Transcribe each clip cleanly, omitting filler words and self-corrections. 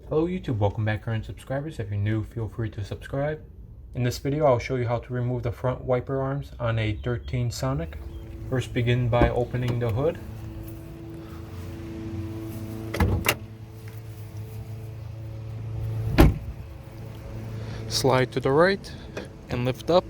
Hello YouTube, welcome back current subscribers. If you're new, feel free to subscribe. In this video, I'll show you how to remove the front wiper arms on a 13 Sonic. First, begin by opening the hood. Slide to the right and lift up.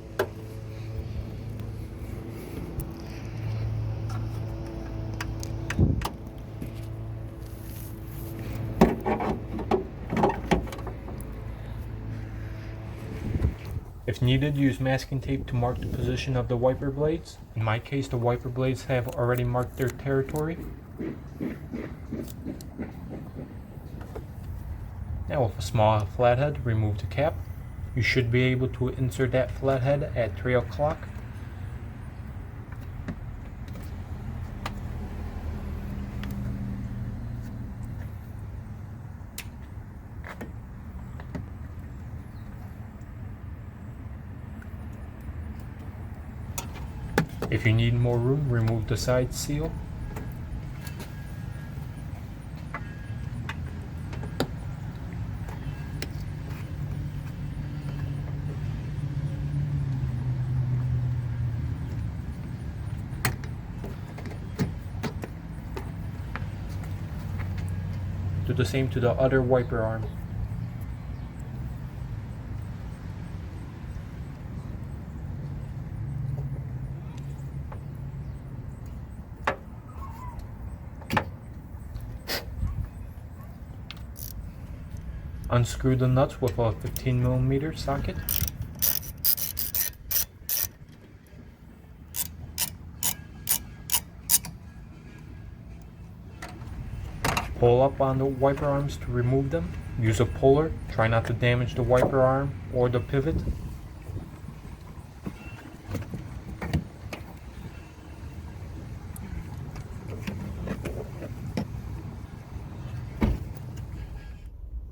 If needed, use masking tape to mark the position of the wiper blades. In my case, the wiper blades have already marked their territory. Now with a small flathead, remove the cap. You should be able to insert that flathead at 3 o'clock. If you need more room, remove the side seal. Do the same to the other wiper arm. Unscrew the nuts with a 15mm socket. Pull up on the wiper arms to remove them. Use a puller. Try not to damage the wiper arm or the pivot.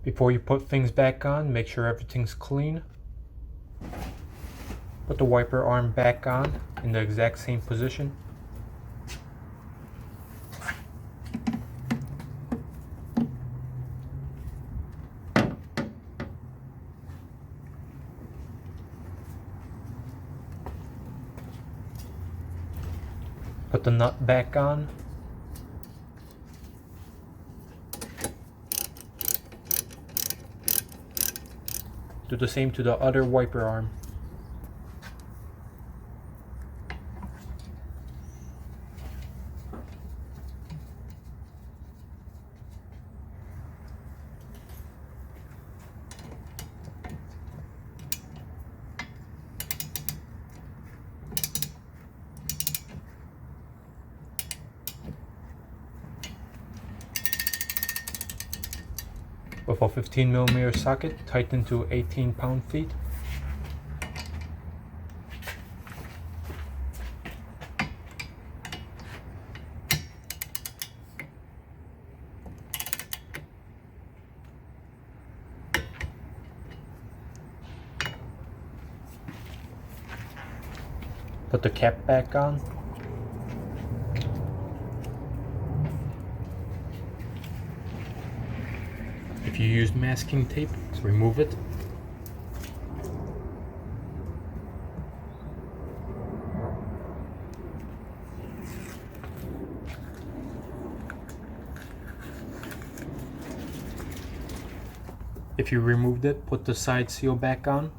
Before you put things back on, make sure everything's clean. Put the wiper arm back on in the exact same position. Put the nut back on. Do the same to the other wiper arm. With a 15mm socket, tighten to 18 pound-feet. Put the cap back on. If you use masking tape, remove it. If you removed it, put the side seal back on.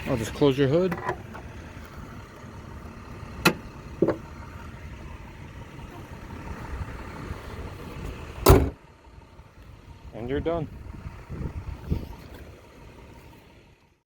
I'll just close your hood. And you're done.